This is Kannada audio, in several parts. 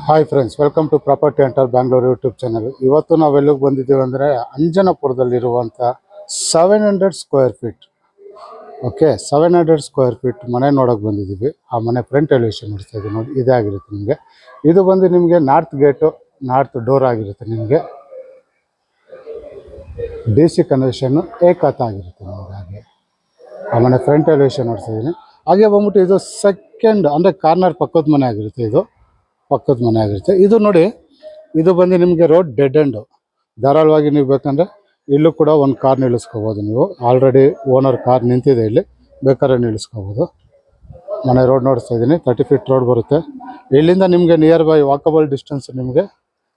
Hi friends, welcome to property hunter Bangalore YouTube channel. ಇವತ್ತು ನಾವೆಲ್ಲಿಗೆ ಬಂದಿದ್ದೀವಿ ಅಂದರೆ ಅಂಜನಾಪುರದಲ್ಲಿರುವಂಥ 700 square feet. Okay, 700 square feet ಮನೆ ನೋಡೋಕೆ ಬಂದಿದ್ದೀವಿ. ಆ ಮನೆ ಫ್ರಂಟ್ ಎಲಿವೇಷನ್ ನೋಡ್ತಾ ಇದ್ದೀವಿ ನೋಡಿ, ಇದೇ ಆಗಿರುತ್ತೆ ನಿಮಗೆ. ಇದು ಬಂದು ನಿಮಗೆ ನಾರ್ತ್ ಗೇಟು, ನಾರ್ತ್ ಡೋರ್ ಆಗಿರುತ್ತೆ. ನಿಮಗೆ DC ಕನ್ವೆನ್ಷನ್ನು ಏಕಾತ ಆಗಿರುತ್ತೆ ನಿಮಗೆ. ಹಾಗೆ ಆ ಮನೆ ಫ್ರಂಟ್ ಎಲಿವೇಷನ್ ನೋಡ್ತಾ ಇದ್ದೀನಿ. ಹಾಗೆ ಬಂದ್ಬಿಟ್ಟು ಇದು ಸೆಕೆಂಡ್ ಅಂದರೆ ಕಾರ್ನರ್ ಪಕ್ಕದ ಮನೆ ಆಗಿರುತ್ತೆ. ಇದು ಪಕ್ಕದ ಮನೆ ಆಗಿರುತ್ತೆ. ಇದು ನೋಡಿ, ಇದು ಬಂದು ನಿಮಗೆ ರೋಡ್ ಡೆಡ್ ಎಂಡು. ಧಾರಾಳವಾಗಿ ನೀವು ಬೇಕಂದರೆ ಇಲ್ಲೂ ಕೂಡ ಒಂದು ಕಾರ್ ನಿಲ್ಲಿಸ್ಕೋಬೋದು. ನೀವು ಆಲ್ರೆಡಿ ಓನರ್ ಕಾರ್ ನಿಂತಿದೆ, ಇಲ್ಲಿ ಬೇಕಾದ್ರೆ ನಿಲ್ಲಿಸ್ಕೋಬೋದು. ಮನೆ ರೋಡ್ ನೋಡಿಸ್ತಾ ಇದ್ದೀನಿ, 30 ಫೀಟ್ ರೋಡ್ ಬರುತ್ತೆ. ಇಲ್ಲಿಂದ ನಿಮಗೆ ನಿಯರ್ ಬೈ ವಾಕಬಲ್ ಡಿಸ್ಟೆನ್ಸ್ ನಿಮಗೆ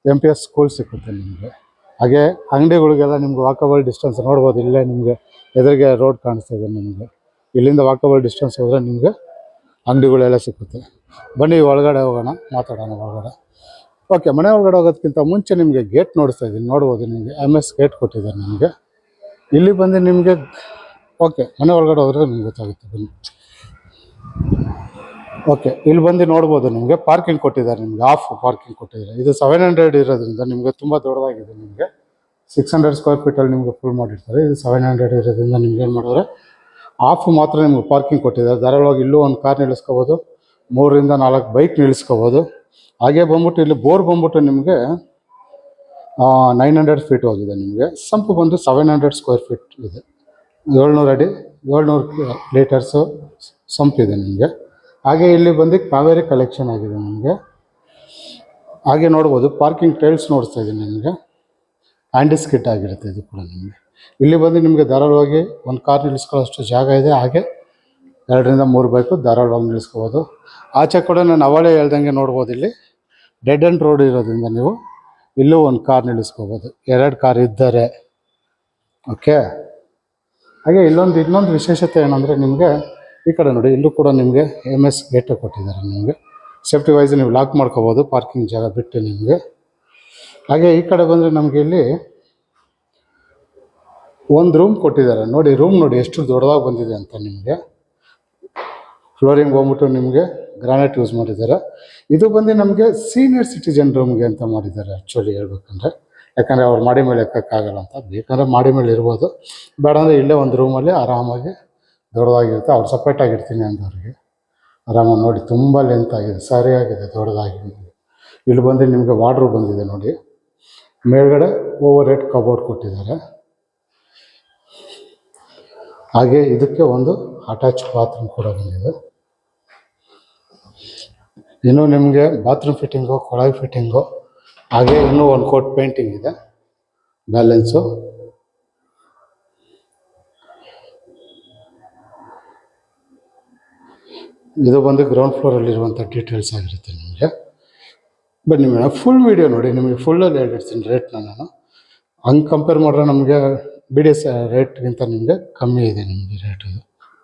MPS ಸ್ಕೂಲ್ ಸಿಗುತ್ತೆ ನಿಮಗೆ. ಹಾಗೆ ಅಂಗಡಿಗಳಿಗೆಲ್ಲ ನಿಮ್ಗೆ ವಾಕಬಲ್ ಡಿಸ್ಟೆನ್ಸ್ ನೋಡ್ಬೋದು. ಇಲ್ಲೇ ನಿಮಗೆ ಎದುರಿಗೆ ರೋಡ್ ಕಾಣಿಸ್ತಾ ಇದೆ ನಿಮಗೆ. ಇಲ್ಲಿಂದ ವಾಕಬಲ್ ಡಿಸ್ಟೆನ್ಸ್ ಹೋದರೆ ನಿಮಗೆ ಅಂಗಡಿಗಳೆಲ್ಲ ಸಿಗುತ್ತೆ. ಬನ್ನಿ ಒಳಗಡೆ ಹೋಗೋಣ, ಮಾತಾಡೋಣ ಒಳಗಡೆ. ಓಕೆ, ಮನೆ ಒಳಗಡೆ ಹೋಗೋದಕ್ಕಿಂತ ಮುಂಚೆ ನಿಮಗೆ ಗೇಟ್ ನೋಡಿಸ್ತಾ ಇದ್ದೀನಿ, ನೋಡ್ಬೋದು. ನಿಮಗೆ MS ಗೇಟ್ ಕೊಟ್ಟಿದ್ದಾರೆ ನಿಮಗೆ. ಇಲ್ಲಿ ಬಂದು ನಿಮಗೆ ಓಕೆ, ಮನೆ ಒಳಗಡೆ ಹೋದರೆ ನಿಮ್ಗೆ ಗೊತ್ತಾಗುತ್ತೆ. ಬನ್ನಿ. ಓಕೆ, ಇಲ್ಲಿ ಬಂದು ನೋಡ್ಬೋದು. ನಿಮಗೆ ಪಾರ್ಕಿಂಗ್ ಕೊಟ್ಟಿದ್ದಾರೆ, ನಿಮಗೆ ಆಫ್ ಪಾರ್ಕಿಂಗ್ ಕೊಟ್ಟಿದ್ದಾರೆ. ಇದು 700 ಇರೋದ್ರಿಂದ ನಿಮಗೆ ತುಂಬ ದೊಡ್ಡದಾಗಿದೆ. ನಿಮಗೆ 600 ಸ್ಕ್ವೇರ್ ಫೀಟಲ್ಲಿ ನಿಮಗೆ ಫುಲ್ ಮಾಡಿರ್ತಾರೆ. ಇದು 700 ಇರೋದ್ರಿಂದ ನಿಮ್ಗೆ ಏನು ಮಾಡಿದ್ರೆ ಆಫ್ ಮಾತ್ರ ನಿಮ್ಗೆ ಪಾರ್ಕಿಂಗ್ ಕೊಟ್ಟಿದ್ದಾರೆ. ಧಾರಾಳವಾಗಿ ಇಲ್ಲೂ ಒಂದು ಕಾರ್ ನಿಲ್ಲಿಸ್ಕೋಬೋದು, 3 ರಿಂದ 4 ಬೈಕ್ ನಿಲ್ಲಿಸ್ಕೋಬೋದು. ಹಾಗೆ ಬಂದ್ಬಿಟ್ಟು ಇಲ್ಲಿ ಬೋರ್ ಬಂದ್ಬಿಟ್ಟು ನಿಮಗೆ 900 ಫೀಟ್ ಹೋಗಿದೆ. ನಿಮಗೆ ಸಂಪು ಬಂದು 700 ಸ್ಕ್ವೇರ್ ಫೀಟ್ ಇದೆ. 700 ಅಡಿ 700 ಲೀಟರ್ಸು ಸಂಪಿದೆ ನಿಮಗೆ. ಹಾಗೆ ಇಲ್ಲಿ ಬಂದು ಕಾವೇರಿ ಕಲೆಕ್ಷನ್ ಆಗಿದೆ ನಿಮಗೆ. ಹಾಗೆ ನೋಡ್ಬೋದು, ಪಾರ್ಕಿಂಗ್ ಟೈಲ್ಸ್ ನೋಡಿಸ್ತಾ ಇದ್ದೀನಿ ನಿಮಗೆ. ಆ್ಯಂಟಿಸ್ಕಿಟ್ ಆಗಿರುತ್ತೆ ಇದು ಕೂಡ ನಿಮಗೆ. ಇಲ್ಲಿ ಬಂದು ನಿಮಗೆ ಧಾರಾಳವಾಗಿ ಒಂದು ಕಾರ್ ನಿಲ್ಲಿಸ್ಕೊಳ್ಳೋಷ್ಟು ಜಾಗ ಇದೆ. ಹಾಗೆ 2 ರಿಂದ 3 ಬೈಕು ಧಾರಾಳವಾಗಿ ನಿಲ್ಲಿಸ್ಕೋಬೋದು. ಆಚೆ ಕೂಡ ನಾನು ಅವಳೇ ಹೇಳ್ದಂಗೆ ನೋಡ್ಬೋದು. ಇಲ್ಲಿ ಡೆಡ್ ಎಂಡ್ ರೋಡ್ ಇರೋದ್ರಿಂದ ನೀವು ಇಲ್ಲೂ ಒಂದು ಕಾರ್ ನಿಲ್ಲಿಸ್ಕೋಬೋದು, 2 ಕಾರ್ ಇದ್ದರೆ. ಓಕೆ, ಹಾಗೆ ಇನ್ನೊಂದು ವಿಶೇಷತೆ ಏನಂದರೆ ನಿಮಗೆ ಈ ಕಡೆ ನೋಡಿ, ಇಲ್ಲೂ ಕೂಡ ನಿಮಗೆ MS ಗೇಟ್ ಕೊಟ್ಟಿದ್ದಾರೆ. ನಿಮಗೆ ಸೇಫ್ಟಿ ವೈಸ್ ನೀವು ಲಾಕ್ ಮಾಡ್ಕೋಬೋದು ಪಾರ್ಕಿಂಗ್ ಜಾಗ ಬಿಟ್ಟು ನಿಮಗೆ. ಹಾಗೆ ಈ ಕಡೆ ಬಂದರೆ ನಮಗೆ ಇಲ್ಲಿ ಒಂದು ರೂಮ್ ಕೊಟ್ಟಿದ್ದಾರೆ ನೋಡಿ. ರೂಮ್ ನೋಡಿ ಎಷ್ಟು ದೊಡ್ಡದಾಗಿ ಬಂದಿದೆ ಅಂತ. ನಿಮಗೆ ಫ್ಲೋರಿಂಗ್ ಹೋಗ್ಬಿಟ್ಟು ನಿಮಗೆ ಗ್ರಾನೈಟ್ ಯೂಸ್ ಮಾಡಿದ್ದಾರೆ. ಇದು ಬಂದು ನಮಗೆ ಸೀನಿಯರ್ ಸಿಟಿಜನ್ ರೂಮ್ಗೆ ಅಂತ ಮಾಡಿದ್ದಾರೆ ಆ್ಯಕ್ಚುಲಿ ಹೇಳ್ಬೇಕಂದ್ರೆ. ಯಾಕಂದರೆ ಅವ್ರು ಮಾಡಿ ಮೇಲೆ ಎಕ್ಕೋಕ್ಕಾಗಲ್ಲ ಅಂತ, ಬೇಕಂದರೆ ಮಾಡಿ ಮೇಲೆ ಇರ್ಬೋದು. ಬೇಡ ಅಂದರೆ ಇಲ್ಲೇ ಒಂದು ರೂಮಲ್ಲಿ ಆರಾಮಾಗಿ ದೊಡ್ಡದಾಗಿರುತ್ತೆ. ಅವ್ರು ಸಪ್ರೇಟಾಗಿರ್ತೀನಿ ಅಂದವ್ರಿಗೆ ಆರಾಮಾಗಿ ನೋಡಿ. ತುಂಬ ಲೆಂತ್ ಆಗಿದೆ, ಸರಿಯಾಗಿದೆ, ದೊಡ್ಡದಾಗಿ. ಇಲ್ಲಿ ಬಂದು ನಿಮಗೆ ವಾರ್ಡ್ರೋಬ್ ಬಂದಿದೆ ನೋಡಿ. ಮೇಲ್ಗಡೆ ಓವರ್ ಹೆಡ್ ಕಬೋರ್ಡ್ ಕೊಟ್ಟಿದ್ದಾರೆ. ಹಾಗೆ ಇದಕ್ಕೆ ಒಂದು ಅಟ್ಯಾಚ್ ಬಾತ್ರೂಮ್ ಕೂಡ ಬಂದಿದೆ. ಇನ್ನು ನಿಮಗೆ ಬಾತ್ರೂಮ್ ಫಿಟ್ಟಿಂಗು, ಕೊಳಾಯಿ ಫಿಟ್ಟಿಂಗು, ಹಾಗೆ ಇನ್ನೂ ಒಂದು ಕೋಟ್ ಪೇಂಟಿಂಗ್ ಇದೆ ಬ್ಯಾಲೆನ್ಸು. ಇದು ಬಂದು ಗ್ರೌಂಡ್ ಫ್ಲೋರಲ್ಲಿರುವಂಥ ಡೀಟೇಲ್ಸ್ ಆಗಿರುತ್ತೆ ನಿಮಗೆ. ಬನ್ನಿ ಮೇಡಮ್, ಫುಲ್ ವೀಡಿಯೋ ನೋಡಿ. ನಿಮಗೆ ಫುಲ್ಲಲ್ಲಿ ಹೇಳಿರ್ತೀನಿ ರೇಟ್ನ ನಾನು. ಹಂಗೆ ಕಂಪೇರ್ ಮಾಡಿದ್ರೆ ನಮಗೆ BDS ರೇಟ್ಗಿಂತ ನಿಮಗೆ ಕಮ್ಮಿ ಇದೆ ನಿಮಗೆ ರೇಟ್. ಇದು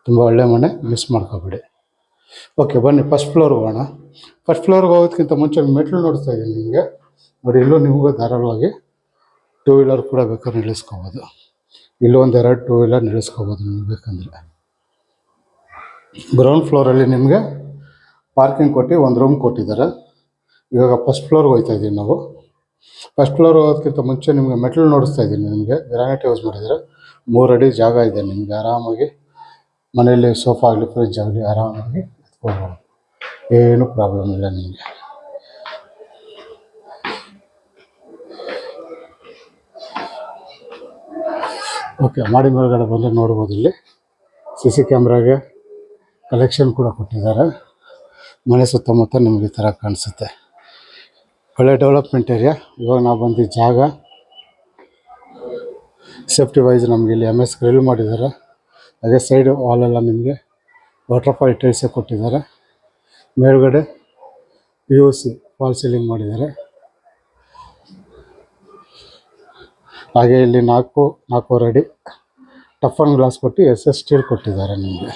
ತುಂಬ ಒಳ್ಳೆ ಮನೆ, ಮಿಸ್ ಮಾಡ್ಕೊಬೇಡಿ. ಓಕೆ, ಬನ್ನಿ ಫಸ್ಟ್ ಫ್ಲೋರ್ಗೆ ಹೋಗೋಣ. ಫಸ್ಟ್ ಫ್ಲೋರ್ಗೆ ಹೋಗೋದಕ್ಕಿಂತ ಮುಂಚೆ ಮೆಟ್ಲು ನೋಡಿಸ್ತಾ ಇದ್ದೀನಿ ನಿಮಗೆ ನೋಡಿ. ಇಲ್ಲೂ ನಿಮಗೂ ಧಾರಾಳವಾಗಿ 2 ವೀಲರ್ ಕೂಡ ಬೇಕಾದ್ರೆ ನಿಲ್ಲಿಸ್ಕೋಬೋದು. ಇಲ್ಲೂ ಒಂದು 2 2 ವೀಲರ್ ನಿಲ್ಲಿಸ್ಕೋಬೋದು ನಿಮಗೆ ಬೇಕಂದರೆ. ಗ್ರೌಂಡ್ ಫ್ಲೋರಲ್ಲಿ ನಿಮಗೆ ಪಾರ್ಕಿಂಗ್ ಕೊಟ್ಟು ಒಂದು ರೂಮ್ ಕೊಟ್ಟಿದ್ದಾರೆ. ಇವಾಗ ಫಸ್ಟ್ ಫ್ಲೋರ್ಗೆ ಹೋಗ್ತಾ ಇದ್ದೀವಿ ನಾವು. ಫಸ್ಟ್ ಫ್ಲೋರ್ ಹೋಗೋದಕ್ಕಿಂತ ಮುಂಚೆ ನಿಮಗೆ ಮೆಟ್ಲು ನೋಡಿಸ್ತಾ ಇದ್ದೀನಿ. ನಿಮಗೆ ಗ್ರಾನೈಟ್ ಯೂಸ್ ಮಾಡಿದರೆ 3 ಅಡಿ ಜಾಗ ಇದೆ ನಿಮಗೆ. ಆರಾಮಾಗಿ ಮನೆಯಲ್ಲಿ ಸೋಫಾ ಆಗಲಿ, ಫ್ರಿಜ್ ಆಗಲಿ ಆರಾಮಾಗಿ ಎತ್ಕೊಳ್ಬೋದು, ಏನೂ ಪ್ರಾಬ್ಲಮ್ ಇಲ್ಲ ನಿಮಗೆ. ಓಕೆ, ಮಾಡಿ ಮೇಲ್ಗಡೆ ಬಂದರೆ ನೋಡ್ಬೋದು. ಇಲ್ಲಿ CC ಕ್ಯಾಮ್ರಾಗೆ ಕಲೆಕ್ಷನ್ ಕೂಡ ಕೊಟ್ಟಿದ್ದಾರೆ. ಮನೆ ಸುತ್ತಮುತ್ತ ನಿಮಗೆ ಈ ಥರ ಕಾಣಿಸುತ್ತೆ. ಒಳ್ಳೆ ಡೆವಲಪ್ಮೆಂಟ್ ಏರಿಯಾ. ಇವಾಗ ನಾವು ಬಂದು ಜಾಗ ಸೇಫ್ಟಿ ವೈಸ್ ನಮಗೆ ಇಲ್ಲಿ MS ಗ್ರಿಲ್ ಮಾಡಿದ್ದಾರೆ. ಅದೇ ಸೈಡ್ ವಾಲೆಲ್ಲ ನಿಮಗೆ ವಾಟರ್ಫಾಲ್ ಟೈಲ್ಸೇ ಕೊಟ್ಟಿದ್ದಾರೆ. ಮೇಲ್ಗಡೆ POC ಫಾಲ್ ಸೀಲಿಂಗ್ ಮಾಡಿದ್ದಾರೆ. ಹಾಗೆ ಇಲ್ಲಿ 4.25 ಅಡಿ ಟಫನ್ ಗ್ಲಾಸ್ ಕೊಟ್ಟು SS ಸ್ಟೀಲ್ ಕೊಟ್ಟಿದ್ದಾರೆ ನಿಮಗೆ.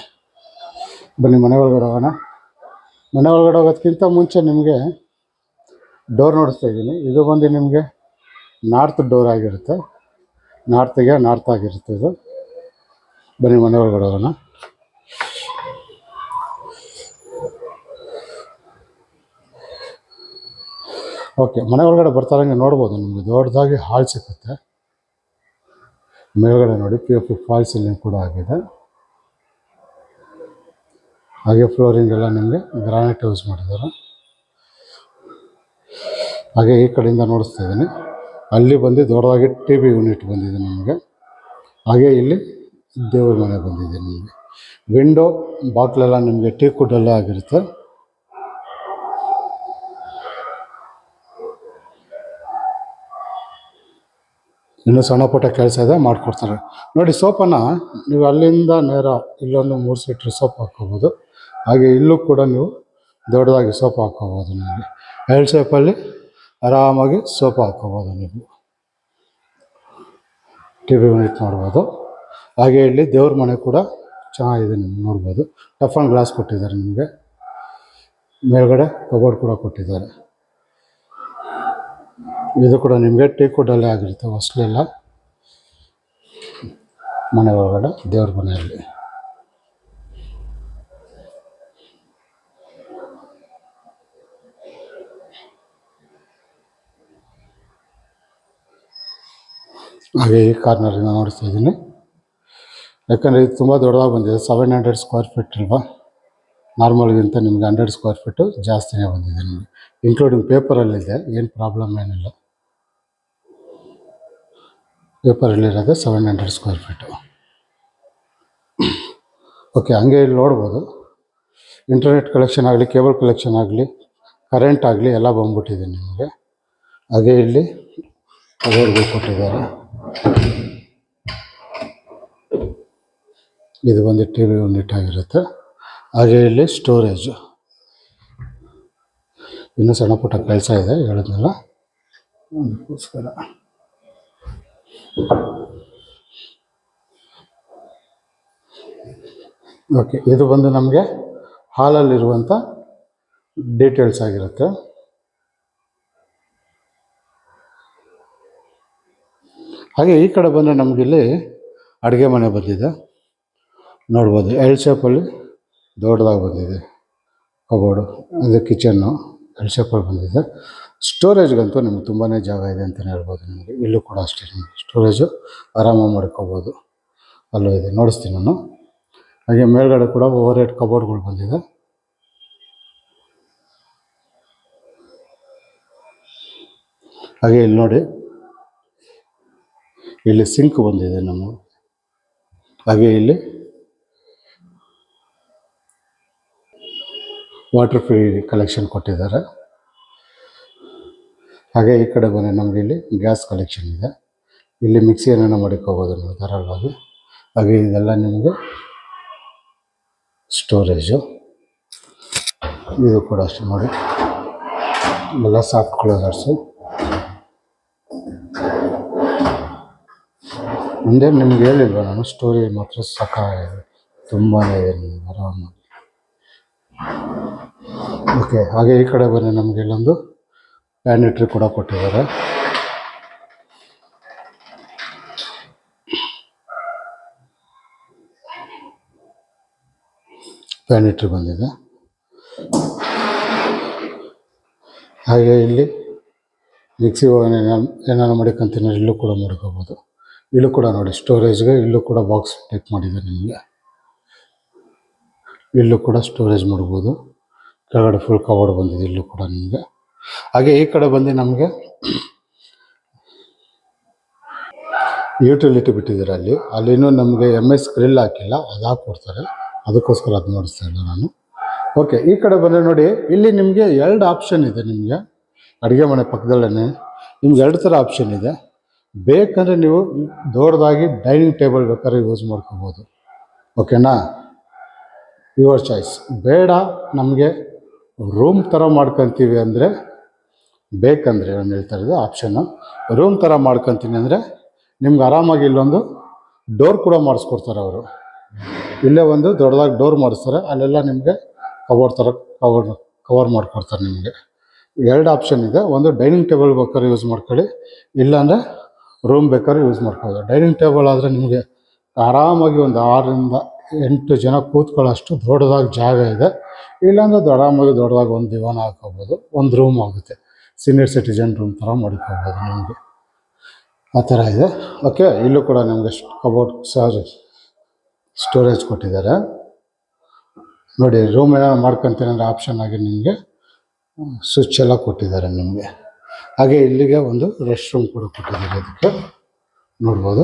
ಬನ್ನಿ ಮನೆ ಒಳಗಡೆ ಹೋಗೋಣ. ಮನೆ ಒಳಗಡೆ ಹೋಗೋದಕ್ಕಿಂತ ಮುಂಚೆ ನಿಮಗೆ ಡೋರ್ ನೋಡಿಸ್ತಾ ಇದ್ದೀನಿ. ಇದು ಬಂದು ನಿಮಗೆ ನಾರ್ತ್ ಡೋರ್ ಆಗಿರುತ್ತೆ, ನಾರ್ತ್ ಆಗಿರುತ್ತೆ ಇದು. ಬನ್ನಿ ಮನೆ ಒಳಗಡೆ ಹೋಗೋಣ. ಓಕೆ, ಮನೆ ಒಳಗಡೆ ಬರ್ತಾರಂಗೆ ನೋಡ್ಬೋದು ನಿಮಗೆ ದೊಡ್ಡದಾಗಿ ಹಾಲ್ ಸಿಗುತ್ತೆ. ಮೇಲ್ಗಡೆ ನೋಡಿ POP ಫಾಲ್ ಸೀಲಿಂಗ್ ಕೂಡ ಆಗಿದೆ. ಹಾಗೆ ಫ್ಲೋರಿಂಗ್ ಎಲ್ಲ ನಿಮಗೆ ಗ್ರಾನೈಟ್ ಯೂಸ್ ಮಾಡಿದ್ದಾರೆ. ಹಾಗೆ ಈ ಕಡೆಯಿಂದ ನೋಡಿಸ್ತಾ ಇದ್ದೀನಿ, ಅಲ್ಲಿ ಬಂದು ದೊಡ್ಡದಾಗಿ TV ಯೂನಿಟ್ ಬಂದಿದೆ ನಿಮಗೆ. ಹಾಗೆ ಇಲ್ಲಿ ದೇವ್ರ ಮನೆ ಬಂದಿದೆ ನಿಮಗೆ. ವಿಂಡೋ ಬಾಕ್ಲೆಲ್ಲ ನಿಮಗೆ ಟೀಕ್ ವುಡ್ಡಲ್ಲೇ ಆಗಿರುತ್ತೆ. ಇನ್ನೂ ಸಣ್ಣ ಪುಟ್ಟ ಕೆಲಸ ಇದೆ, ಮಾಡಿಕೊಡ್ತಾರೆ. ನೋಡಿ ಸೋಫಾನ ನೀವು ಅಲ್ಲಿಂದ ನೇರ ಇಲ್ಲೊಂದು 3 ಸೀಟ್ರ್ ಸೋಫಾ ಹಾಕ್ಕೋಬೋದು. ಹಾಗೆ ಇಲ್ಲೂ ಕೂಡ ನೀವು ದೊಡ್ಡದಾಗಿ ಸೋಫಾ ಹಾಕ್ಕೋಬೋದು. ನಿಮಗೆ ಎಲ್ ಶೇಪಲ್ಲಿ ಆರಾಮಾಗಿ ಸೋಫಾ ಹಾಕ್ಕೋಬೋದು. ನೀವು TV ಯೂನಿಟ್ ನೋಡ್ಬೋದು. ಹಾಗೆ ಇಲ್ಲಿ ದೇವ್ರ ಮನೆ ಕೂಡ ಚೆನ್ನಾಗಿದೆ, ನಿಮ್ಗೆ ನೋಡ್ಬೋದು. ಟಫ್ ಆ್ಯಂಡ್ ಗ್ಲಾಸ್ ಕೊಟ್ಟಿದ್ದಾರೆ ನಿಮಗೆ. ಮೇಲ್ಗಡೆ ಕಬೋರ್ಡ್ ಕೂಡ ಕೊಟ್ಟಿದ್ದಾರೆ. ಇದು ಕೂಡ ನಿಮಗೆ ಟೀಕ್ ವುಡ್ಡಲ್ಲೇ ಆಗಿರುತ್ತೆ ಹೊಸ್ಲೆಲ್ಲ ಮನೆ ಒಳಗಡೆ ದೇವ್ರ ಮನೆಯಲ್ಲಿ. ಹಾಗೆ ಈ ಕಾರ್ನರಿಂದ ನೋಡ್ತಾ ಇದ್ದೀನಿ, ಯಾಕಂದರೆ ಇದು ತುಂಬ ದೊಡ್ಡದಾಗಿ ಬಂದಿದೆ. 700 ಸ್ಕ್ವೇರ್ ಫೀಟ್ ಅಲ್ವಾ, ನಾರ್ಮಲ್ಗಿಂತ ನಿಮಗೆ 100 ಸ್ಕ್ವೇರ್ ಫೀಟು ಜಾಸ್ತಿನೇ ಬಂದಿದೆ ನಿಮಗೆ. ಇನ್ಕ್ಲೂಡಿಂಗ್ ಪೇಪರಲ್ಲಿದೆ, ಏನು ಪ್ರಾಬ್ಲಮ್ ಏನಿಲ್ಲ. ಪೇಪರಲ್ಲಿರೋದು 700 ಸ್ಕ್ವೇರ್ ಫೀಟು. ಓಕೆ, ಹಂಗೆ ಇಲ್ಲಿ ನೋಡ್ಬೋದು ಇಂಟರ್ನೆಟ್ ಕಲೆಕ್ಷನ್ ಆಗಲಿ, ಕೇಬಲ್ ಕಲೆಕ್ಷನ್ ಆಗಲಿ, ಕರೆಂಟ್ ಆಗಲಿ ಎಲ್ಲ ಬಂದ್ಬಿಟ್ಟಿದೆ ನಿಮಗೆ. ಹಾಗೆ ಇಲ್ಲಿ ಕಬೋರ್ಡ್ಗಳು ಕೊಟ್ಟಿದ್ದಾರೆ. ಇದು ಬಂದು TV ಯೂನಿಟ್ ಆಗಿರುತ್ತೆ. ಹಾಗೆ ಇಲ್ಲಿ ಸ್ಟೋರೇಜು. ಇನ್ನೂ ಸಣ್ಣ ಪುಟ್ಟ ಕೆಲಸ ಇದೆ, ಹೇಳಿದ್ನಲ್ಲ ಅದಕ್ಕೋಸ್ಕರ. ಓಕೆ, ಇದು ಬಂದು ನಮಗೆ ಹಾಲಲ್ಲಿರುವಂಥ ಡೀಟೇಲ್ಸ್ ಆಗಿರುತ್ತೆ. ಹಾಗೆ ಈ ಕಡೆ ಬಂದರೆ ನಮಗಿಲ್ಲಿ ಅಡುಗೆ ಮನೆ ಬಂದಿದೆ, ನೋಡ್ಬೋದು. ಎಲ್ ಶೇಪಲ್ಲಿ ದೊಡ್ಡದಾಗಿ ಬಂದಿದೆ ಕಬೋರ್ಡು. ಅದು ಕಿಚನ್ನು ಎಲ್ ಶೇಪಲ್ಲಿ ಬಂದಿದೆ. ಸ್ಟೋರೇಜ್ಗಂತೂ ನಿಮ್ಗೆ ತುಂಬಾ ಜಾಗ ಇದೆ ಅಂತಲೇ ಹೇಳ್ಬೋದು. ನಿಮಗೆ ಇಲ್ಲೂ ಕೂಡ ಅಷ್ಟೇ, ನಿಮಗೆ ಸ್ಟೋರೇಜು ಆರಾಮಾಗಿ ಮಾಡ್ಕೋಬೋದು. ಅಲ್ಲೂ ಇದೆ, ನೋಡಿಸ್ತೀನಿ ನಾನು. ಹಾಗೆ ಮೇಲ್ಗಡೆ ಕೂಡ ಓವರ್ ಹೆಡ್ ಕಬೋರ್ಡ್ಗಳು ಬಂದಿದೆ. ಹಾಗೆ ಇಲ್ಲಿ ನೋಡಿ, ಇಲ್ಲಿ ಸಿಂಕ್ ಬಂದಿದೆ ನಮಗೆ. ಹಾಗೆ ಇಲ್ಲಿ ವಾಟರ್ ಫ್ರೀ ಕಲೆಕ್ಷನ್ ಕೊಟ್ಟಿದ್ದಾರೆ. ಹಾಗೆ ಈ ಕಡೆ ಬಂದರೆ ನಮಗೆ ಇಲ್ಲಿ ಗ್ಯಾಸ್ ಕಲೆಕ್ಷನ್ ಇದೆ. ಇಲ್ಲಿ ಮಿಕ್ಸಿ ಏನೇನೋ ಮಾಡಿಕೋಬೋದು ನೀವು ಧಾರಾಳವಾಗಿ. ಹಾಗೆ ಇದೆಲ್ಲ ನಿಮಗೆ ಸ್ಟೋರೇಜು. ಇದು ಕೂಡ ಅಷ್ಟೇ ನೋಡಿ, ಎಲ್ಲ ಸಾಫ್ಟ್ ಕ್ಲೋಸರ್ಸು. ಮುಂದೆ ನಿಮ್ಗೆ ಹೇಳಿಲ್ವ ನಾನು, ಸ್ಟೋರಿ ಮಾತ್ರ ಸಖತ್ತಾಗಿದೆ, ತುಂಬಾ ಇದೆ ನಿಮಗೆ ಆರಾಮಾಗಿ. ಓಕೆ, ಹಾಗೆ ಈ ಕಡೆ ಬಂದರೆ ನಮಗೆ ಇಲ್ಲೊಂದು ಪ್ಯಾನಿಟ್ರಿ ಕೂಡ ಕೊಟ್ಟಿದ್ದಾರೆ. ಪ್ಯಾನಿಟ್ರಿ ಬಂದಿದೆ. ಹಾಗೆ ಇಲ್ಲಿ ಮಿಕ್ಸಿ ಏನಾರು ಮಾಡ್ಕೊಂತೀನಿ, ಇಲ್ಲೂ ಕೂಡ ಮಾಡ್ಕೋಬೋದು. ಇಲ್ಲೂ ಕೂಡ ನೋಡಿ ಸ್ಟೋರೇಜ್ಗೆ, ಇಲ್ಲೂ ಕೂಡ ಬಾಕ್ಸ್ ಟೈಪ್ ಮಾಡಿದೆ ನಿಮಗೆ. ಇಲ್ಲೂ ಕೂಡ ಸ್ಟೋರೇಜ್ ಮಾಡ್ಬೋದು. ಕೆಳಗಡೆ ಫುಲ್ ಕಬೋರ್ಡ್ ಬಂದಿದೆ ಇಲ್ಲೂ ಕೂಡ ನಿಮಗೆ. ಹಾಗೆ ಈ ಕಡೆ ಬಂದು ನಮಗೆ ಯುಟಿಲಿಟಿ ಬಿಟ್ಟಿದ್ದಾರೆ. ಅಲ್ಲಿನೂ ನಮಗೆ MS ಗ್ರಿಲ್ ಹಾಕಿಲ್ಲ, ಅದು ಹಾಕ್ಕೊಡ್ತಾರೆ, ಅದಕ್ಕೋಸ್ಕರ ಅದು ನೋಡಿಸ್ತಾ ಇಲ್ಲ ನಾನು. ಓಕೆ, ಈ ಕಡೆ ಬಂದರೆ ನೋಡಿ, ಇಲ್ಲಿ ನಿಮಗೆ 2 ಆಪ್ಷನ್ ಇದೆ. ನಿಮಗೆ ಅಡುಗೆ ಮನೆ ಪಕ್ಕದಲ್ಲೇ ನಿಮ್ಗೆ 2 ಥರ ಆಪ್ಷನ್ ಇದೆ. ಬೇಕಂದರೆ ನೀವು ದೊಡ್ಡದಾಗಿ ಡೈನಿಂಗ್ ಟೇಬಲ್ ಬೇಕಾದ್ರೆ ಯೂಸ್ ಮಾಡ್ಕೋಬೋದು. ಓಕೆನಾ, ಯುವರ್ ಚಾಯ್ಸ್. ಬೇಡ ನಮಗೆ ರೂಮ್ ಥರ ಮಾಡ್ಕೊತೀವಿ ಅಂದರೆ, ಬೇಕಂದರೆ ನಾನು ಹೇಳ್ತಾ ಇರೋದು ಆಪ್ಷನ್ನು, ರೂಮ್ ಥರ ಮಾಡ್ಕೊತೀನಿ ಅಂದರೆ ನಿಮ್ಗೆ ಆರಾಮಾಗಿ ಇಲ್ಲೊಂದು ಡೋರ್ ಕೂಡ ಮಾಡಿಸ್ಕೊಡ್ತಾರೆ ಅವರು. ಇಲ್ಲೇ ಒಂದು ದೊಡ್ಡದಾಗಿ ಡೋರ್ ಮಾಡಿಸ್ತಾರೆ, ಅಲ್ಲೆಲ್ಲ ನಿಮಗೆ ಕಬೋರ್ಡ್ ಥರ ಕವರ್ ಮಾಡಿಕೊಡ್ತಾರೆ ನಿಮಗೆ. 2 ಆಪ್ಷನ್ ಇದೆ. ಒಂದು ಡೈನಿಂಗ್ ಟೇಬಲ್ ಬೇಕಾದ್ರೆ ಯೂಸ್ ಮಾಡ್ಕೊಳ್ಳಿ, ಇಲ್ಲಾಂದರೆ ರೂಮ್ ಬೇಕಾದ್ರೆ ಯೂಸ್ ಮಾಡ್ಕೊಳ್ಳೋದು. ಡೈನಿಂಗ್ ಟೇಬಲ್ ಆದರೆ ನಿಮಗೆ ಆರಾಮಾಗಿ ಒಂದು 6 ರಿಂದ 8 ಜನ ಕೂತ್ಕೊಳ್ಳೋಷ್ಟು ದೊಡ್ಡದಾಗಿ ಜಾಗ ಇದೆ. ಇಲ್ಲಾಂದರೆ ಆರಾಮಾಗಿ ದೊಡ್ಡದಾಗಿ ಒಂದು ದಿವಾನ ಹಾಕೋಬೋದು, ಒಂದು ರೂಮ್ ಆಗುತ್ತೆ. ಸೀನಿಯರ್ ಸಿಟಿಜನ್ ರೂಮ್ ಥರ ಮಾಡ್ಕೊಬೋದು ನಿಮಗೆ, ಆ ಥರ ಇದೆ. ಓಕೆ, ಇಲ್ಲೂ ಕೂಡ ನಮಗೆ ಕಬೋರ್ಡ್ ಸ್ಟೋರೇಜ್ ಕೊಟ್ಟಿದ್ದಾರೆ ನೋಡಿ. ರೂಮ್ ಏನೋ ಮಾಡ್ಕೊತೀನಿ ಅಂದರೆ ಆಪ್ಷನ್ ಆಗಿ ನಿಮಗೆ ಸ್ವಿಚ್ ಎಲ್ಲ ಕೊಟ್ಟಿದ್ದಾರೆ ನಿಮಗೆ. ಹಾಗೆ ಇಲ್ಲಿಗೆ ಒಂದು ರೆಸ್ಟ್ ರೂಮ್ ಕೂಡ ಕೊಟ್ಟಿದ್ದಾರೆ, ಅದಕ್ಕೆ ನೋಡ್ಬೋದು.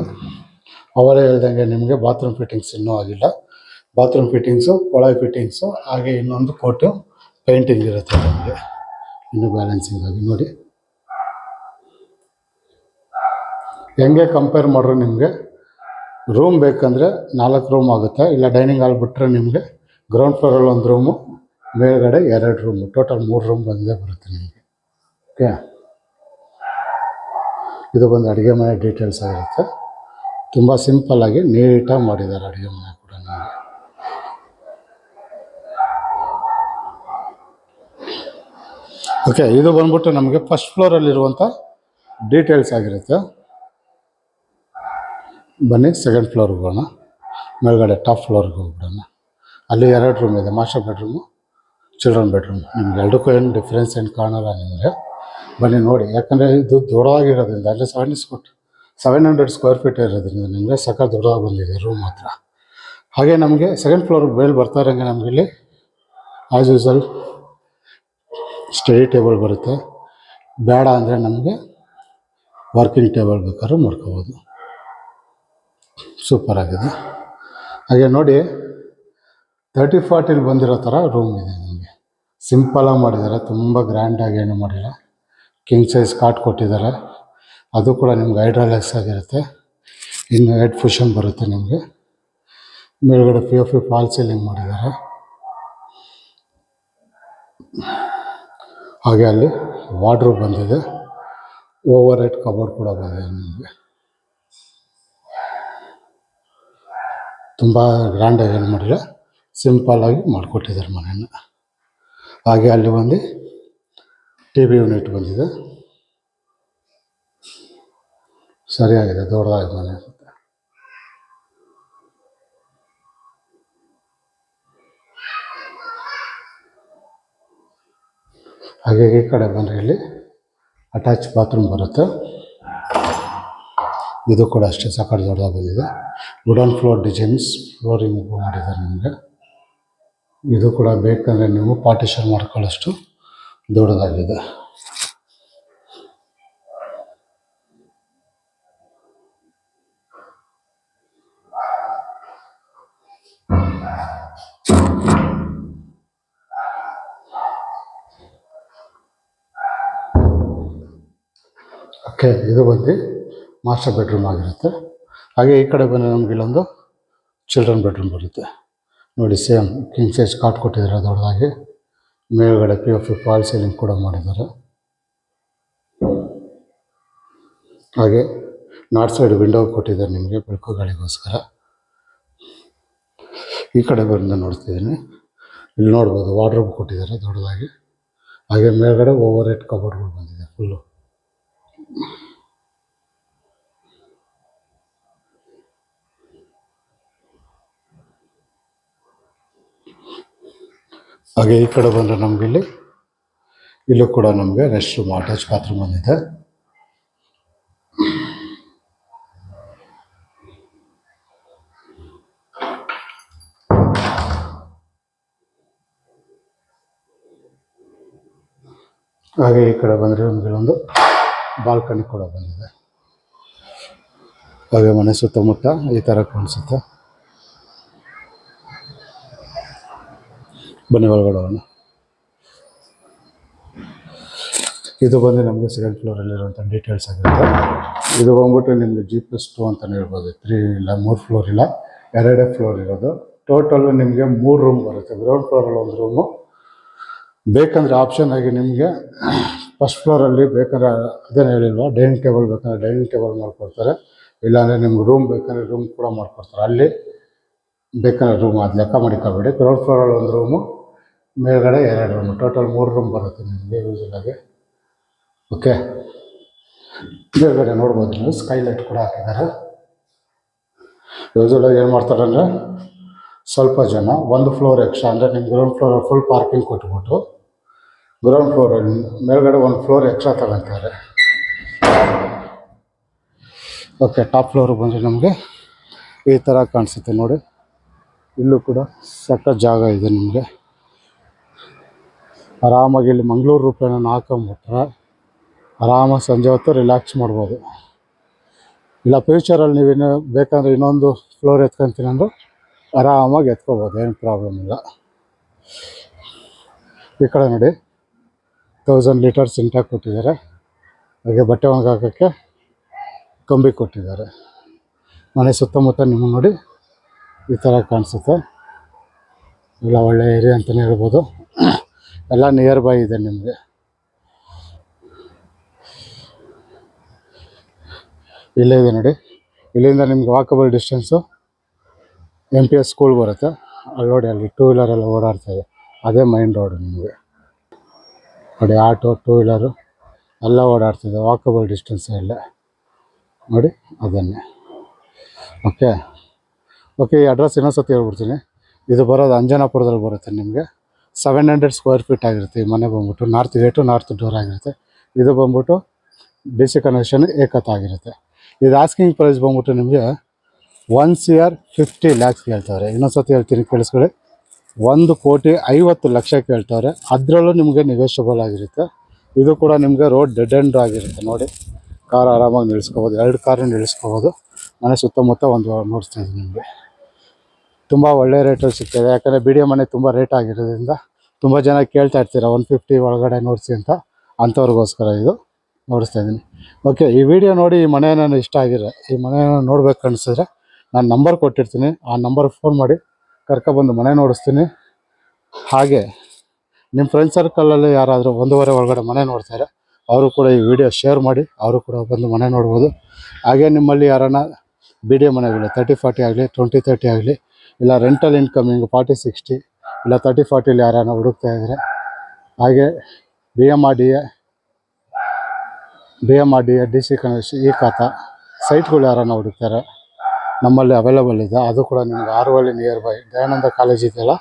ಅವರೇ ಹೇಳ್ದಂಗೆ ನಿಮಗೆ ಬಾತ್ರೂಮ್ ಫಿಟ್ಟಿಂಗ್ಸ್ ಇನ್ನೂ ಆಗಿಲ್ಲ. ಬಾತ್ರೂಮ್ ಫಿಟ್ಟಿಂಗ್ಸು, ಕೊಳಾಯಿ ಫಿಟ್ಟಿಂಗ್ಸು, ಹಾಗೆ ಇನ್ನೊಂದು ಕೋಟು ಪೇಂಟಿಂಗ್ ಇರುತ್ತೆ ನಿಮಗೆ ಇನ್ನು ಬ್ಯಾಲೆನ್ಸಿಂಗ್ ಆಗಿ ನೋಡಿ. ಹೆಂಗೆ ಕಂಪೇರ್ ಮಾಡ್ರೆ ನಿಮಗೆ ರೂಮ್ ಬೇಕಂದರೆ 4 ರೂಮ್ ಆಗುತ್ತೆ, ಇಲ್ಲ ಡೈನಿಂಗ್ ಹಾಲ್ ಬಿಟ್ಟರೆ ನಿಮಗೆ ಗ್ರೌಂಡ್ ಫ್ಲೋರಲ್ಲಿ 1 ರೂಮು, ಮೇಲ್ಗಡೆ 2 ರೂಮು, ಟೋಟಲ್ 3 ರೂಮ್ ಬಂದೇ ಬರುತ್ತೆ ನಿಮಗೆ. ಓಕೆ, ಇದು ಬಂದು ಅಡುಗೆ ಮನೆ ಡೀಟೇಲ್ಸ್ ಆಗಿರುತ್ತೆ. ತುಂಬ ಸಿಂಪಲ್ಲಾಗಿ ನೀಟಾಗಿ ಮಾಡಿದ್ದಾರೆ ಅಡುಗೆ ಮನೆ ಕೂಡ ನಿಮಗೆ. ಓಕೆ, ಇದು ಬಂದ್ಬಿಟ್ಟು ನಮಗೆ ಫಸ್ಟ್ ಫ್ಲೋರಲ್ಲಿರುವಂಥ ಡೀಟೇಲ್ಸ್ ಆಗಿರುತ್ತೆ. ಬನ್ನಿ ಸೆಕೆಂಡ್ ಫ್ಲೋರ್ಗೆ ಹೋಗೋಣ. ಮೇಲ್ಗಡೆ ಟಾಪ್ ಫ್ಲೋರ್ಗೆ ಹೋಗ್ಬಿಡೋಣ. ಅಲ್ಲಿ 2 ರೂಮ್ ಇದೆ, ಮಾಸ್ಟರ್ ಬೆಡ್ರೂಮು, ಚಿಲ್ಡ್ರನ್ ಬೆಡ್ರೂಮ್. ನಿಮ್ಗೆ ಎರಡಕ್ಕೂ ಏನು ಡಿಫ್ರೆನ್ಸ್ ಏನು ಕಾಣಲ್ಲ ನಿಮಗೆ. ಬನ್ನಿ ನೋಡಿ, ಯಾಕಂದರೆ ಇದು ದೊಡ್ಡದಾಗಿರೋದ್ರಿಂದ, ಅಂದರೆ 700 ಸ್ಕ್ವೇರ್ ಫೀಟ್ ಇರೋದ್ರಿಂದ ನಿಮಗೆ ಸಖತ್ ದೊಡ್ಡದಾಗಿ ಬಂದಿದೆ ರೂಮ್ ಮಾತ್ರ. ಹಾಗೆ ನಮಗೆ ಸೆಕೆಂಡ್ ಫ್ಲೋರ್ಗೆ ಮೇಲೆ ಬರ್ತಾ ಇರೋಂಗೆ ನಮಗೆ ಇಲ್ಲಿ ಆ್ಯಸ್ ಯೂಸಲ್ ಸ್ಟಡಿ ಟೇಬಲ್ ಬರುತ್ತೆ. ಬೇಡ ಅಂದರೆ ನಮಗೆ ವರ್ಕಿಂಗ್ ಟೇಬಲ್ ಬೇಕಾದ್ರೂ ಮಾಡ್ಕೋಬೋದು. ಸೂಪರಾಗಿದೆ. ಹಾಗೆ ನೋಡಿ 30-40 ಬಂದಿರೋ ಥರ ರೂಮ್ ಇದೆ ನಿಮಗೆ. ಸಿಂಪಲಾಗಿ ಮಾಡಿದ್ದಾರೆ, ತುಂಬ ಗ್ರ್ಯಾಂಡಾಗಿ ಏನು ಮಾಡಿಲ್ಲ. ಕಿಂಗ್ ಸೈಜ್ ಕಾಟ್ ಕೊಟ್ಟಿದ್ದಾರೆ, ಅದು ಕೂಡ ನಿಮ್ಗೆ ಹೈಡ್ರಾಲಿಕ್ಸ್ ಆಗಿರುತ್ತೆ. ಇನ್ನು ಹೆಡ್ ಫುಷನ್ ಬರುತ್ತೆ ನಿಮಗೆ. ಮೇಲ್ಗಡೆ POP ಫಾಲ್ ಸೀಲಿಂಗ್ ಮಾಡಿದ್ದಾರೆ. ಹಾಗೆ ಅಲ್ಲಿ ವಾರ್ಡ್ರೋಬ್ ಬಂದಿದೆ, ಓವರ್ ಹೆಡ್ ಕಬೋರ್ಡ್ ಕೂಡ ಬಂದಿದೆ ನಿಮಗೆ. ತುಂಬ ಗ್ರ್ಯಾಂಡಾಗಿ ಏನು ಮಾಡಿಲ್ಲ, ಸಿಂಪಲ್ಲಾಗಿ ಮಾಡಿಕೊಟ್ಟಿದ್ದಾರೆ ಮನೆಯನ್ನು. ಹಾಗೆ ಅಲ್ಲಿ ಒಂದು TV ಯೂನಿಟ್ ಬಂದಿದೆ, ಸರಿಯಾಗಿದೆ, ದೊಡ್ಡದಾಗಿ ಮನೆ ಇರುತ್ತೆ. ಹಾಗೆ ಈ ಕಡೆ ಬಂದರೆ ಇಲ್ಲಿ ಅಟ್ಯಾಚ್ ಬಾತ್ರೂಮ್ ಬರುತ್ತೆ. ಇದು ಕೂಡ ಅಷ್ಟೇ ಸಾಕಷ್ಟು ದೊಡ್ಡದಾಗಿ ಬಂದಿದೆ. ವುಡನ್ ಫ್ಲೋರ್ ಡಿಸೈನ್ಸ್ ಫ್ಲೋರಿಂಗ್ ಮಾಡಿದ್ದಾರೆ ನಿಮಗೆ. ಇದು ಕೂಡ ಬೇಕಂದರೆ ನೀವು ಪಾರ್ಟಿಷನ್ ಮಾಡ್ಕೊಳ್ಳೋಷ್ಟು ದೊಡ್ಡದಾಗಿದೆ. ಓಕೆ, ಇದು ಬಂದು ಮಾಸ್ಟರ್ ಬೆಡ್ರೂಮ್ ಆಗಿರುತ್ತೆ. ಹಾಗೆ ಈ ಕಡೆ ಬಂದರೆ ನಮಗೆ ಇಲ್ಲೊಂದು ಚಿಲ್ಡ್ರನ್ ಬೆಡ್ರೂಮ್ ಬರುತ್ತೆ ನೋಡಿ. ಸೇಮ್ ಕಿಂಗ್ ಸೈಜ್ ಕಾಟ್ ಕೊಟ್ಟಿದ್ದಾರೆ ದೊಡ್ಡದಾಗಿ. ಮೇಲ್ಗಡೆ POP ಫಾಲ್ ಸೀಲಿಂಗ್ ಕೂಡ ಮಾಡಿದ್ದಾರೆ. ಹಾಗೆ ನಾರ್ತ್ ಸೈಡ್ ವಿಂಡೋ ಕೊಟ್ಟಿದ್ದಾರೆ ನಿಮಗೆ ಬೆಳಕು ಗಾಳಿಗೋಸ್ಕರ. ಈ ಕಡೆ ಬಂದು ನೋಡ್ತಿದ್ದೀನಿ, ಇಲ್ಲಿ ನೋಡ್ಬೋದು ವಾರ್ಡ್ರೋಬ್ ಕೊಟ್ಟಿದ್ದಾರೆ ದೊಡ್ಡದಾಗಿ. ಹಾಗೆ ಮೇಲ್ಗಡೆ ಓವರ್ ಹೆಡ್ ಕಬೋರ್ಡ್ಗಳು ಬಂದಿದೆ ಫುಲ್ಲು. ಹಾಗೆ ಈ ಕಡೆ ಬಂದರೆ ನಮಗೆ ಇಲ್ಲೂ ಕೂಡ ನಮಗೆ ರೆಸ್ಟ್ ರೂಮ್, ಅಟ್ಯಾಚ್ ಬಾತ್ರೂಮ್ ಬಂದಿದೆ. ಹಾಗೆ ಈ ಕಡೆ ಬಂದರೆ ನಮಗೆ ಒಂದು ಬಾಲ್ಕನಿ ಕೂಡ ಬಂದಿದೆ. ಹಾಗೆ ಮನೆ ಸುತ್ತಮುತ್ತ ಈ ಥರ ಕಾಣಿಸುತ್ತೆ. ಬನ್ನಿ ಒಳಗಡೆ ಹೋಗೋಣ. ಇದು ಬಂದು ನಮಗೆ ಸೆಕೆಂಡ್ ಫ್ಲೋರಲ್ಲಿರುವಂಥ ಡೀಟೇಲ್ಸ್ ಆಗಿರುತ್ತೆ. ಇದು ಬಂದ್ಬಿಟ್ಟು ನಿಮಗೆ G+2 ಅಂತಲೇ ಹೇಳ್ಬೋದು. 3 ಇಲ್ಲ 3 ಫ್ಲೋರ್ ಇಲ್ಲ, 2 ಫ್ಲೋರ್ ಇರೋದು. ಟೋಟಲ್ಲು ನಿಮಗೆ 3 ರೂಮ್ ಬರುತ್ತೆ. ಗ್ರೌಂಡ್ ಫ್ಲೋರಲ್ಲಿ 1 ರೂಮು. ಬೇಕಂದರೆ ಆಪ್ಷನ್ ಆಗಿ ನಿಮಗೆ ಫಸ್ಟ್ ಫ್ಲೋರಲ್ಲಿ ಬೇಕಾದ್ರೆ ಅದೇನು ಹೇಳಿಲ್ವ, ಡೈನಿಂಗ್ ಟೇಬಲ್ ಬೇಕಂದ್ರೆ ಡೈನಿಂಗ್ ಟೇಬಲ್ ಮಾಡಿಕೊಡ್ತಾರೆ. ಇಲ್ಲಾಂದರೆ ನಿಮ್ಗೆ ರೂಮ್ ಬೇಕಂದರೆ ರೂಮ್ ಕೂಡ ಮಾಡಿಕೊಡ್ತಾರೆ. ಅಲ್ಲಿ ಬೇಕಂದ್ರೆ ರೂಮ್ ಅದು ಲೆಕ್ಕ ಮಾಡಿಕೊಬೇಡಿ. ಗ್ರೌಂಡ್ ಫ್ಲೋರಲ್ಲಿ 1 ರೂಮು, ಮೇಲ್ಗಡೆ 2 ರೂಮು, ಟೋಟಲ್ 3 ರೂಮ್ ಬರುತ್ತೆ ನಿಮಗೆ ಯೂಸಲಾಗಿ. ಓಕೆ, ಮೇಲ್ಗಡೆ ನೋಡ್ಬೋದು ನೀವು ಸ್ಕೈಲೈಟ್ ಕೂಡ ಹಾಕಿದ್ದಾರೆ. ಯೂಸಲಾಗಿ ಏನು ಮಾಡ್ತಾರೆ ಅಂದರೆ ಸ್ವಲ್ಪ ಜನ 1 ಫ್ಲೋರ್ ಎಕ್ಸ್ಟ್ರಾ, ಅಂದರೆ ನಿಮ್ಮ ಗ್ರೌಂಡ್ ಫ್ಲೋರ್ ಫುಲ್ ಪಾರ್ಕಿಂಗ್ ಕೊಟ್ಬಿಟ್ಟು ಗ್ರೌಂಡ್ ಫ್ಲೋರಲ್ಲಿ ಮೇಲ್ಗಡೆ ಒಂದು ಫ್ಲೋರ್ ಎಕ್ಸ್ಟ್ರಾ ತಗೊಳ್ತಾರೆ. ಓಕೆ, ಟಾಪ್ ಫ್ಲೋರ್ ಬಂದರೆ ನಮಗೆ ಈ ಥರ ಕಾಣಿಸುತ್ತೆ ನೋಡಿ. ಇಲ್ಲೂ ಕೂಡ ಸಕ್ಕ ಜಾಗ ಇದೆ ನಿಮಗೆ. ಆರಾಮಾಗಿ ಇಲ್ಲಿ ಮಂಗಳೂರು ರೂಪಾಯಿನ ಹಾಕೊಂಬಿಟ್ರೆ ಆರಾಮಾಗಿ ಸಂಜೆ ಹೊತ್ತು ರಿಲ್ಯಾಕ್ಸ್ ಮಾಡ್ಬೋದು. ಇಲ್ಲ ಫ್ಯೂಚರಲ್ಲಿ ನೀವೇನು ಬೇಕಂದ್ರೆ ಇನ್ನೊಂದು ಫ್ಲೋರ್ ಎತ್ಕೊತೀನಿ ಅಂದರೂ ಆರಾಮಾಗಿ ಎತ್ಕೋಬೋದು, ಏನು ಪ್ರಾಬ್ಲಮ್ ಇಲ್ಲ. ಈ ಕಡೆ ನೋಡಿ 1000 ಲೀಟರ್ ಸಿಂಟ್ಯಾಕ್ ಕೊಟ್ಟಿದ್ದಾರೆ. ಹಾಗೆ ಬಟ್ಟೆ ಒಣಗಾಕೋಕ್ಕೆ ಕಂಬಿ ಕೊಟ್ಟಿದ್ದಾರೆ. ಮನೆ ಸುತ್ತಮುತ್ತ ನಿಮಗೆ ನೋಡಿ ಈ ಥರ ಕಾಣಿಸುತ್ತೆ. ಎಲ್ಲ ಒಳ್ಳೆ ಏರಿಯಾ ಅಂತಲೇ ಹೇಳ್ಬೋದು. ಎಲ್ಲ ನಿಯರ್ ಬೈ ಇದೆ ನಿಮಗೆ. ಇಲ್ಲೇ ಇದೆ ನೋಡಿ, ಇಲ್ಲಿಂದ ನಿಮ್ಗೆ ವಾಕಬಲ್ ಡಿಸ್ಟೆನ್ಸು MPS ಸ್ಕೂಲ್ ಬರುತ್ತೆ. ಅಲ್ಲಿ ನೋಡಿ, ಅಲ್ಲಿ 2 ವೀಲರೆಲ್ಲ ಓಡಾಡ್ತಾಯಿದೆ, ಅದೇ ಮೈನ್ ರೋಡು ನಿಮಗೆ. ನೋಡಿ ಆಟೋ 2 ವೀಲರು ಎಲ್ಲ ಓಡಾಡ್ತಿದೆ, ವಾಕಬಲ್ ಡಿಸ್ಟೆನ್ಸ್ ಎಲ್ಲ ನೋಡಿ ಅದನ್ನೇ. ಓಕೆ, ಈ ಅಡ್ರೆಸ್ ಇನ್ನೊಂದು ಹೇಳ್ಬಿಡ್ತೀನಿ. ಇದು ಬರೋದು ಅಂಜನಾಪುರದಲ್ಲಿ ಬರುತ್ತೆ ನಿಮಗೆ. 700 ಸ್ಕ್ವೇರ್ ಫೀಟ್ ಆಗಿರುತ್ತೆ. ಈ ಮನೆ ಬಂದ್ಬಿಟ್ಟು ನಾರ್ತ್ ಗೇಟು, ನಾರ್ತ್ ಡೋರ್ ಆಗಿರುತ್ತೆ. ಇದು ಬಂದ್ಬಿಟ್ಟು DC ಕನ್ವೆನ್ಷನ್ ಏಕತಾ ಆಗಿರುತ್ತೆ. ಇದು ಆಸ್ಕಿಂಗ್ ಪ್ರೈಸ್ ಬಂದ್ಬಿಟ್ಟು ನಿಮಗೆ 1,50 lakhs ಹೇಳ್ತಾರೆ. ಇನ್ನೊಂದು ಹೇಳ್ತೀನಿ ಕೇಳಿಸ್ಕೊಳ್ಳಿ, 1,50,00,000 ಕೇಳ್ತಾರೆ. ಅದರಲ್ಲೂ ನಿಮಗೆ ನೆಗೋಷಿಯಬಲ್ ಆಗಿರುತ್ತೆ. ಇದು ಕೂಡ ನಿಮಗೆ ರೋಡ್ ಡೆಡ್ ಎಂಡ್ ಆಗಿರುತ್ತೆ ನೋಡಿ. ಕಾರ್ ಆರಾಮಾಗಿ ನಿಲ್ಲಿಸ್ಕೋಬೋದು, 2 ಕಾರು ನಿಲ್ಲಿಸ್ಕೋಬೋದು. ಮನೆ ಸುತ್ತಮುತ್ತ ಒಂದು ನೋಡಿಸ್ತಾ ಇದ್ದೀನಿ ನಿಮಗೆ. ತುಂಬ ಒಳ್ಳೆ ರೇಟಲ್ಲಿ ಸಿಗ್ತಾಯಿದೆ. ಯಾಕಂದರೆ BDA ಮನೆ ತುಂಬ ರೇಟ್ ಆಗಿರೋದ್ರಿಂದ ತುಂಬ ಜನ ಕೇಳ್ತಾ ಇರ್ತೀರ 150 ಒಳಗಡೆ ನೋಡಿಸಿ ಅಂತ. ಅಂಥವ್ರಿಗೋಸ್ಕರ ಇದು ನೋಡಿಸ್ತಾ ಇದ್ದೀನಿ. ಓಕೆ, ಈ ವಿಡಿಯೋ ನೋಡಿ ಈ ಮನೆ ನಾನು ಇಷ್ಟ ಆಗಿರೋ, ಈ ಮನೆ ನೋಡ್ಬೇಕು ಅನಿಸಿದ್ರೆ ನಾನು ನಂಬರ್ ಕೊಟ್ಟಿರ್ತೀನಿ. ಆ ನಂಬರ್ಗೆ ಫೋನ್ ಮಾಡಿ ಕರ್ಕೊಬಂದು ಮನೆ ನೋಡಿಸ್ತೀನಿ. ಹಾಗೆ ನಿಮ್ಮ ಫ್ರೆಂಡ್ ಸರ್ಕಲಲ್ಲಿ ಯಾರಾದರೂ 1.5 ಒಳಗಡೆ ಮನೆ ನೋಡ್ತಾರೆ, ಅವರು ಕೂಡ ಈ ವಿಡಿಯೋ ಶೇರ್ ಮಾಡಿ, ಅವರು ಕೂಡ ಬಂದು ಮನೆ ನೋಡ್ಬೋದು. ಹಾಗೆ ನಿಮ್ಮಲ್ಲಿ ಯಾರನ್ನ BDA ಮನೆಗಳು 30-40 ಆಗಲಿ, 20-30 ಆಗಲಿ, ಇಲ್ಲ ರೆಂಟಲ್ ಇನ್ಕಮಿಂಗ್ 40-60 ಇಲ್ಲ 30-40 ಯಾರನ್ನ ಹುಡುಕ್ತಾ ಇದ್ದಾರೆ, ಹಾಗೆ BMRDA DC ಕನ್ವೆನ್ಷನ್ ಏಕತಾ ಸೈಟ್ಗಳು ಯಾರನ್ನ ಹುಡುಕ್ತಾರೆ, ನಮ್ಮಲ್ಲಿ ಅವೈಲೇಬಲ್ ಇದೆ. ಅದು ಕೂಡ ನಿಮ್ಗೆ ಆರುವಳ್ಳಿ ನಿಯರ್ ಬೈ ದಯಾನಂದ ಕಾಲೇಜ್ ಇದೆಯಲ್ಲ,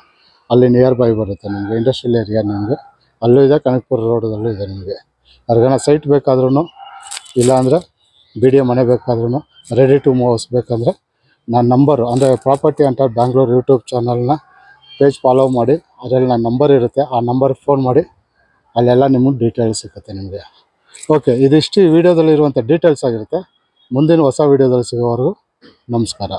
ಅಲ್ಲಿ ನಿಯರ್ ಬೈ ಬರುತ್ತೆ ನಿಮಗೆ. ಇಂಡಸ್ಟ್ರಿಯಲ್ ಏರಿಯಾ ನಿಮಗೆ ಅಲ್ಲೂ ಇದೆ, ಕನಕಪುರ ರೋಡಲ್ಲೂ ಇದೆ. ನಿಮಗೆ ಯಾರಿಗಾನ ಸೈಟ್ ಬೇಕಾದ್ರೂ, ಇಲ್ಲಾಂದರೆ BDA ಮನೆ ಬೇಕಾದ್ರೂ, ರೆಡಿ ಟು ಮೂವ್ ಹೌಸ್ ಬೇಕಂದರೆ ನನ್ನ ನಂಬರು, ಅಂದರೆ ಪ್ರಾಪರ್ಟಿ ಅಂತ ಬ್ಯಾಂಗ್ಳೂರು ಯೂಟ್ಯೂಬ್ ಚಾನಲ್ನ ಪೇಜ್ ಫಾಲೋ ಮಾಡಿ, ಅದರಲ್ಲಿ ನನ್ನ ನಂಬರ್ ಇರುತ್ತೆ. ಆ ನಂಬರ್ಗೆ ಫೋನ್ ಮಾಡಿ, ಅಲ್ಲೆಲ್ಲ ನಿಮಗೆ ಡೀಟೇಲ್ಸ್ ಸಿಗುತ್ತೆ ನಿಮಗೆ. ಓಕೆ, ಇದಿಷ್ಟು ಈ ವಿಡಿಯೋದಲ್ಲಿ ಇರುವಂಥ ಡೀಟೇಲ್ಸ್ ಆಗಿರುತ್ತೆ. ಮುಂದಿನ ಹೊಸ ವಿಡಿಯೋದಲ್ಲಿ ಸಿಗೋವರೆಗೂ ನಮಸ್ಕಾರ.